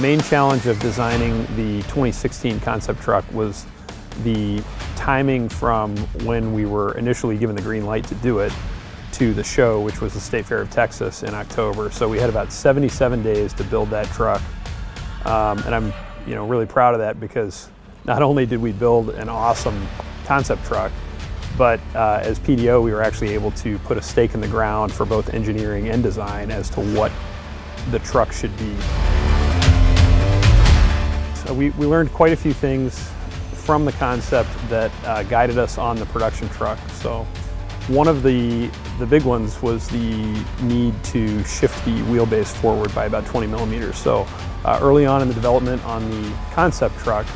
main challenge of designing the 2016 concept truck was the timing from when we were initially given the green light to do it to the show, which was the State Fair of Texas in October. So we had about 77 days to build that truck. And I'm really proud of that, because not only did we build an awesome concept truck, but as PDO we were actually able to put a stake in the ground for both engineering and design as to what the truck should be. So we learned quite a few things from the concept that guided us on the production truck. So one of the big ones was the need to shift the wheelbase forward by about 20 millimeters. So early on in the development on the concept truck,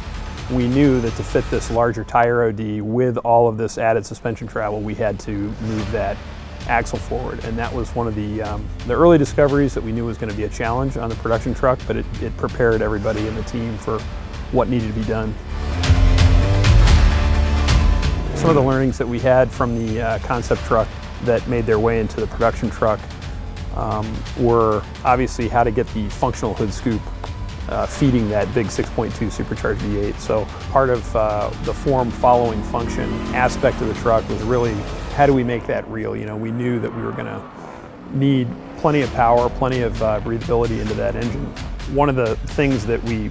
we knew that to fit this larger tire OD with all of this added suspension travel, we had to move that axle forward. And that was one of the early discoveries that we knew was going to be a challenge on the production truck, but it prepared everybody in the team for what needed to be done. Some of the learnings that we had from the concept truck that made their way into the production truck were obviously how to get the functional hood scoop feeding that big 6.2 supercharged V8. So part of the form following function aspect of the truck was really, how do we make that real? We knew that we were going to need plenty of power, plenty of breathability into that engine. One of the things that we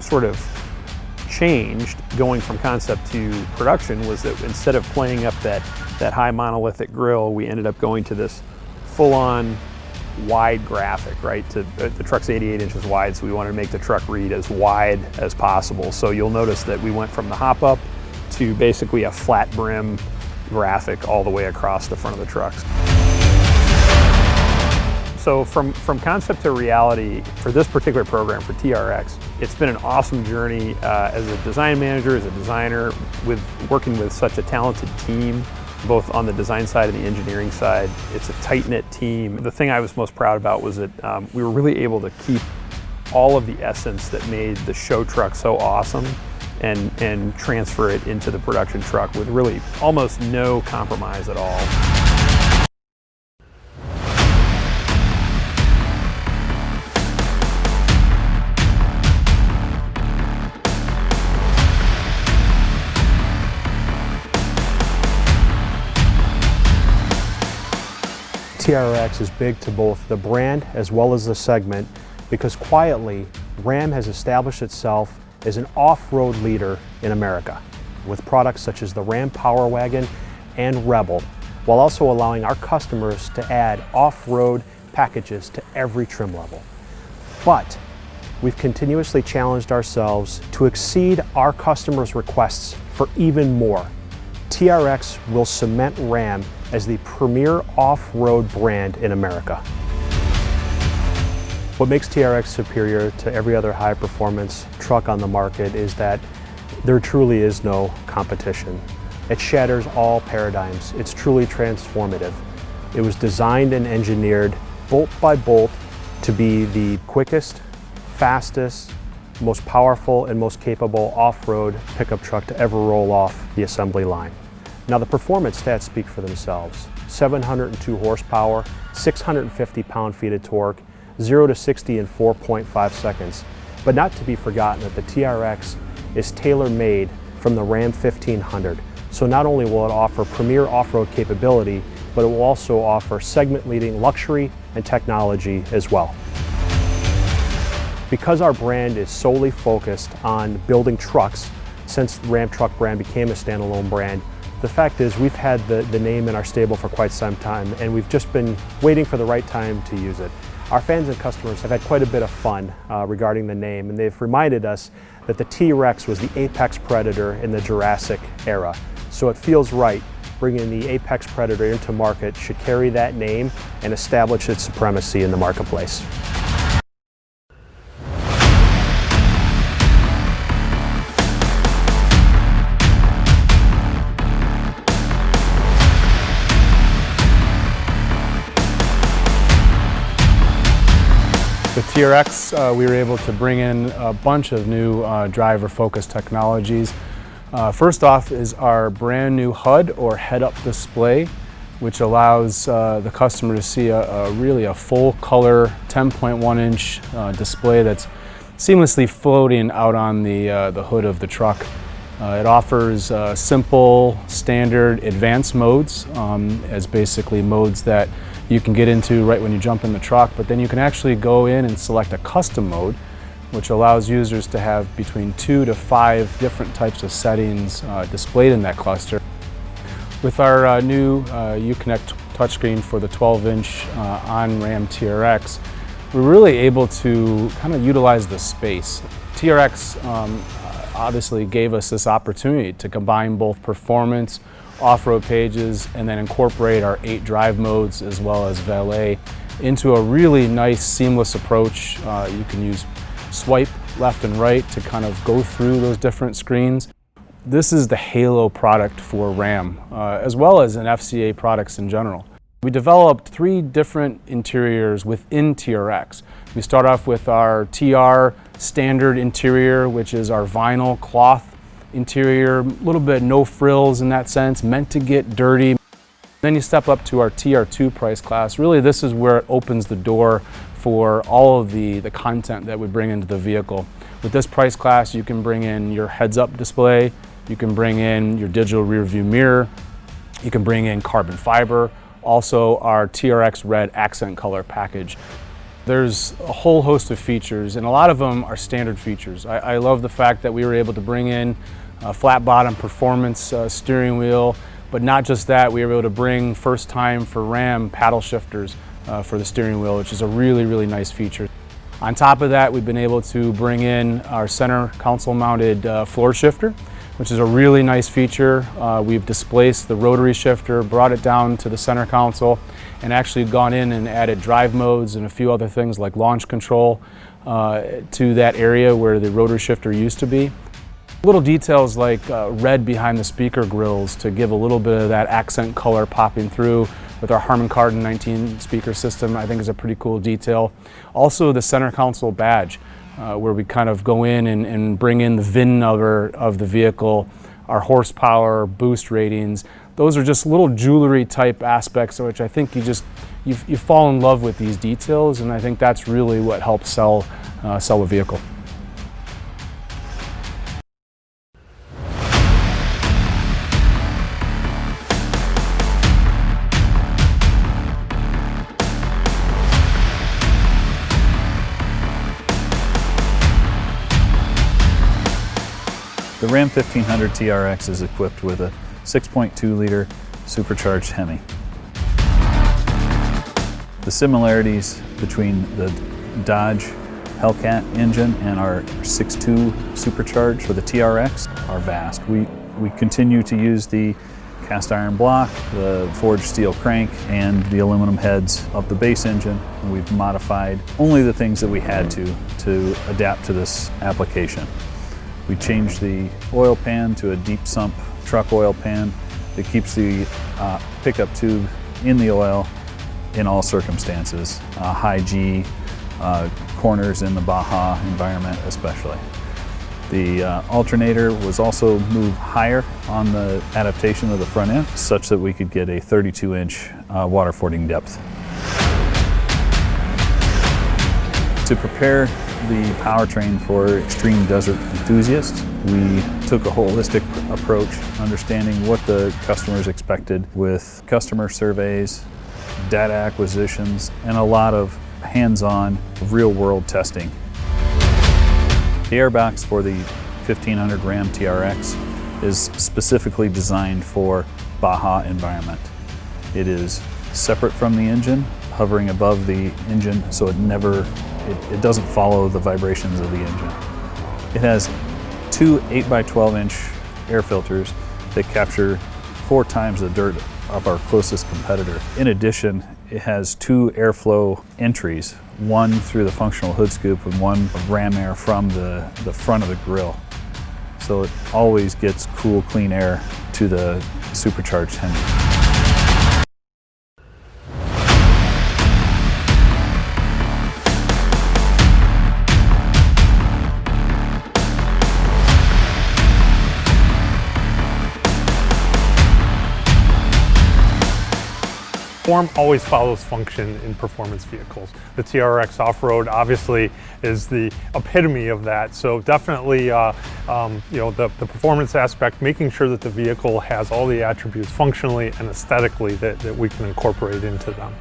sort of changed going from concept to production was that instead of playing up that high monolithic grille, we ended up going to this full-on wide graphic, right? The truck's 88 inches wide, so we wanted to make the truck read as wide as possible. So you'll notice that we went from the hop-up to basically a flat brim graphic all the way across the front of the trucks. So from concept to reality for this particular program, for TRX, it's been an awesome journey as a design manager, as a designer, with working with such a talented team, both on the design side and the engineering side. It's a tight-knit team. The thing I was most proud about was that we were really able to keep all of the essence that made the show truck so awesome and transfer it into the production truck with really almost no compromise at all. TRX is big to both the brand as well as the segment, because quietly, Ram has established itself as an off-road leader in America, with products such as the Ram Power Wagon and Rebel, while also allowing our customers to add off-road packages to every trim level. But we've continuously challenged ourselves to exceed our customers' requests for even more. TRX will cement Ram as the premier off-road brand in America. What makes TRX superior to every other high-performance truck on the market is that there truly is no competition. It shatters all paradigms. It's truly transformative. It was designed and engineered bolt by bolt to be the quickest, fastest, most powerful, and most capable off-road pickup truck to ever roll off the assembly line. Now, the performance stats speak for themselves. 702 horsepower, 650 pound-feet of torque, 0 to 60 in 4.5 seconds. But not to be forgotten that the TRX is tailor-made from the Ram 1500. So not only will it offer premier off-road capability, but it will also offer segment-leading luxury and technology as well. Because our brand is solely focused on building trucks, since the Ram truck brand became a standalone brand, the fact is we've had the name in our stable for quite some time, and we've just been waiting for the right time to use it. Our fans and customers have had quite a bit of fun regarding the name, and they've reminded us that the T-Rex was the apex predator in the Jurassic era. So it feels right. Bringing the apex predator into market should carry that name and establish its supremacy in the marketplace. With TRX, we were able to bring in a bunch of new driver-focused technologies. First off is our brand new HUD, or head-up display, which allows the customer to see really a full-color 10.1-inch display that's seamlessly floating out on the hood of the truck. It offers simple, standard, advanced modes as basically modes that you can get into right when you jump in the truck, but then you can actually go in and select a custom mode, which allows users to have between 2 to 5 different types of settings displayed in that cluster. With our new Uconnect touchscreen for the 12-inch on Ram TRX, we're really able to kind of utilize the space. TRX obviously gave us this opportunity to combine both performance, off-road pages, and then incorporate our 8 drive modes as well as valet into a really nice seamless approach. You can use swipe left and right to kind of go through those different screens. This is the halo product for Ram, as well as in FCA products in general. We developed 3 different interiors within TRX. We start off with our TR standard interior, which is our vinyl cloth interior, a little bit no frills in that sense, meant to get dirty. Then you step up to our TR2 price class. Really, this is where it opens the door for all of the content that we bring into the vehicle. With this price class, you can bring in your heads-up display, you can bring in your digital rear view mirror, you can bring in carbon fiber, also our TRX red accent color package. There's a whole host of features, and a lot of them are standard features. I love the fact that we were able to bring in a flat bottom performance steering wheel, but not just that, we were able to bring first time for Ram paddle shifters for the steering wheel, which is a really, really nice feature. On top of that, we've been able to bring in our center console mounted floor shifter, which is a really nice feature. We've displaced the rotary shifter, brought it down to the center console, and actually gone in and added drive modes and a few other things like launch control to that area where the rotary shifter used to be. Little details like red behind the speaker grills to give a little bit of that accent color popping through with our Harman Kardon 19 speaker system, I think is a pretty cool detail. Also the center console badge, where we kind of go in and bring in the VIN number of the vehicle, our horsepower, boost ratings. Those are just little jewelry type aspects which I think you fall in love with these details, and I think that's really what helps sell a vehicle. The Ram 1500 TRX is equipped with a 6.2-liter supercharged HEMI. The similarities between the Dodge Hellcat engine and our 6.2 supercharged for the TRX are vast. We continue to use the cast iron block, the forged steel crank, and the aluminum heads of the base engine. And we've modified only the things that we had to adapt to this application. We changed the oil pan to a deep sump truck oil pan that keeps the pickup tube in the oil in all circumstances, high G, corners in the Baja environment especially. The alternator was also moved higher on the adaptation of the front end such that we could get a 32-inch water fording depth. To prepare the powertrain for extreme desert enthusiasts, we took a holistic approach, understanding what the customers expected with customer surveys, data acquisitions, and a lot of hands-on, real-world testing. The airbox for the 1500 Ram TRX is specifically designed for Baja environment. It is separate from the engine, hovering above the engine so it doesn't follow the vibrations of the engine. It has 2 8x12-inch air filters that capture 4 times the dirt of our closest competitor. In addition, it has 2 airflow entries, one through the functional hood scoop and one of ram air from the front of the grille. So it always gets cool, clean air to the supercharged HEMI. Form always follows function in performance vehicles. The TRX off-road obviously is the epitome of that. So definitely, the performance aspect, making sure that the vehicle has all the attributes functionally and aesthetically that we can incorporate into them.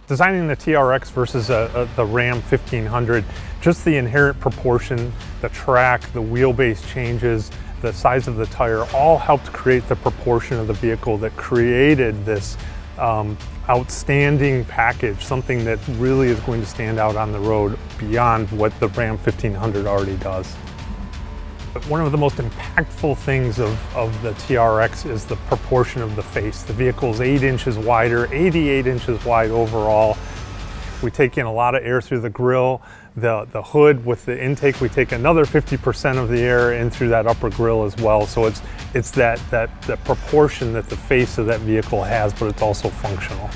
Designing the TRX versus the Ram 1500, just the inherent proportion, the track, the wheelbase changes, the size of the tire, all helped create the proportion of the vehicle that created this outstanding package, something that really is going to stand out on the road beyond what the Ram 1500 already does. But one of the most impactful things of the TRX is the proportion of the face. The vehicle's 8 inches wider, 88 inches wide overall. We take in a lot of air through the grille. The hood with the intake, we take another 50% of the air in through that upper grille as well. So it's that proportion that the face of that vehicle has, but it's also functional.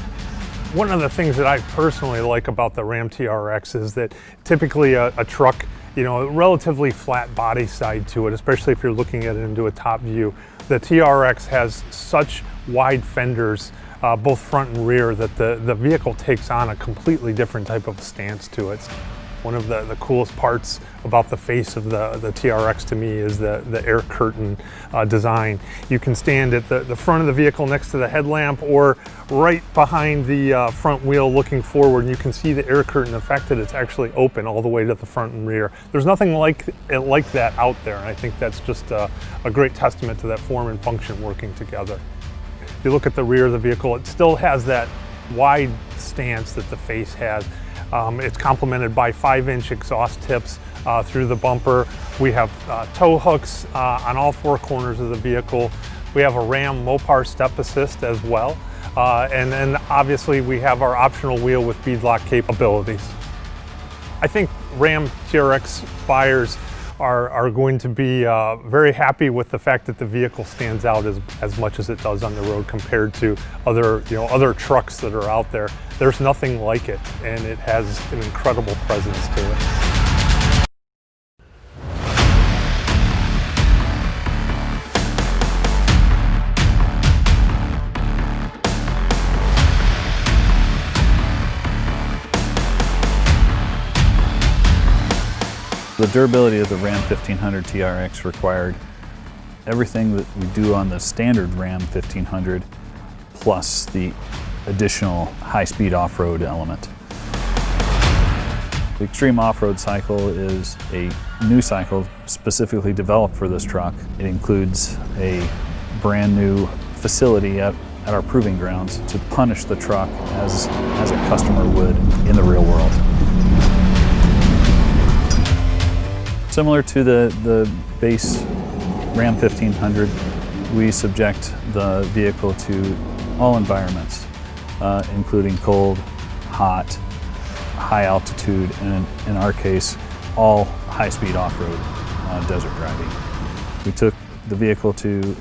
One of the things that I personally like about the Ram TRX is that typically a truck, a relatively flat body side to it, especially if you're looking at it into a top view. The TRX has such wide fenders, both front and rear, that the vehicle takes on a completely different type of stance to it. One of the coolest parts about the face of the TRX to me is the air curtain design. You can stand at the front of the vehicle next to the headlamp or right behind the front wheel looking forward, and you can see the air curtain, the fact that it's actually open all the way to the front and rear. There's nothing like that out there, and I think that's just a great testament to that form and function working together. If you look at the rear of the vehicle, it still has that wide stance that the face has. It's complemented by 5-inch exhaust tips through the bumper. We have tow hooks on all 4 corners of the vehicle. We have a Ram Mopar step assist as well. And then obviously we have our optional wheel with beadlock capabilities. I think Ram TRX buyers are going to be very happy with the fact that the vehicle stands out as much as it does on the road compared to other trucks that are out there. There's nothing like it, and it has an incredible presence to it. The durability of the Ram 1500 TRX required everything that we do on the standard Ram 1500 plus the additional high-speed off-road element. The Extreme Off-Road cycle is a new cycle specifically developed for this truck. It includes a brand new facility at our proving grounds to punish the truck as a customer would in the real world. Similar to the base Ram 1500, we subject the vehicle to all environments, including cold, hot, high altitude, and in our case, all high-speed off-road desert driving. We took the vehicle to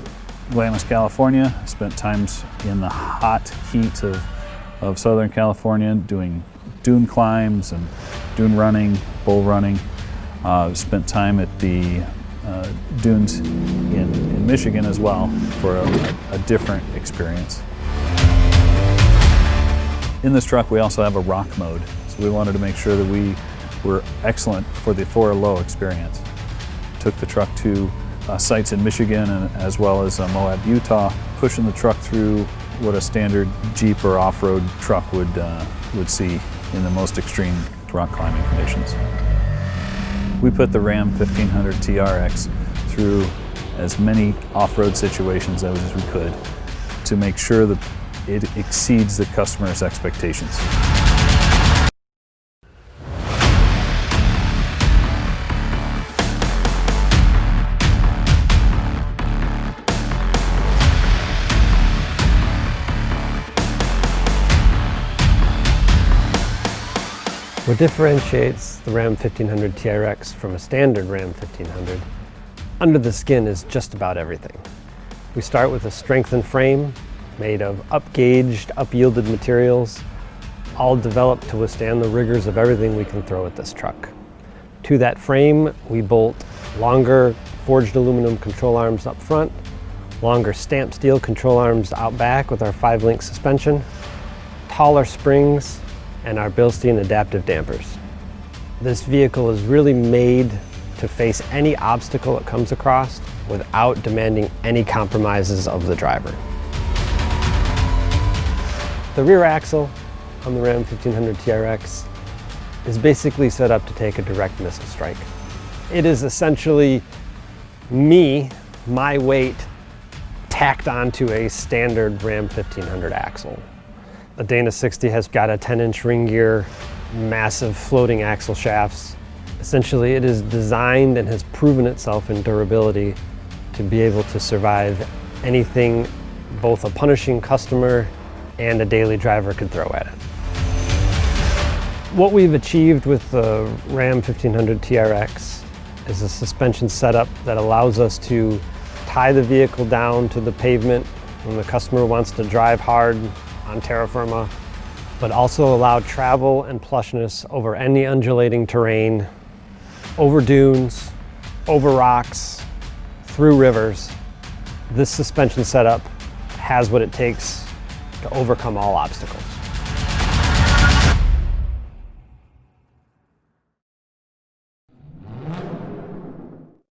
Glamis, California, spent times in the hot heat of Southern California doing dune climbs and dune running, bull running. Spent time at the dunes in Michigan as well for a different experience. In this truck we also have a rock mode, so we wanted to make sure that we were excellent for the low experience. Took the truck to sites in Michigan and as well as Moab, Utah, pushing the truck through what a standard Jeep or off-road truck would see in the most extreme rock climbing conditions. We put the Ram 1500 TRX through as many off-road situations as we could to make sure that it exceeds the customer's expectations. What differentiates the Ram 1500 TRX from a standard Ram 1500 under the skin is just about everything. We start with a strengthened frame made of up-gauged, up-yielded materials, all developed to withstand the rigors of everything we can throw at this truck. To that frame, we bolt longer forged aluminum control arms up front longer stamped steel control arms out back with our 5-link suspension, taller springs, and our Bilstein adaptive dampers. This vehicle is really made to face any obstacle it comes across without demanding any compromises of the driver. The rear axle on the Ram 1500 TRX is basically set up to take a direct missile strike. It is essentially my weight, tacked onto a standard Ram 1500 axle. The Dana 60 has got a 10-inch ring gear, massive floating axle shafts. Essentially, it is designed and has proven itself in durability to be able to survive anything both a punishing customer and a daily driver could throw at it. What we've achieved with the Ram 1500 TRX is a suspension setup that allows us to tie the vehicle down to the pavement when the customer wants to drive hard on terra firma, but also allow travel and plushness over any undulating terrain, over dunes, over rocks, through rivers. This suspension setup has what it takes to overcome all obstacles.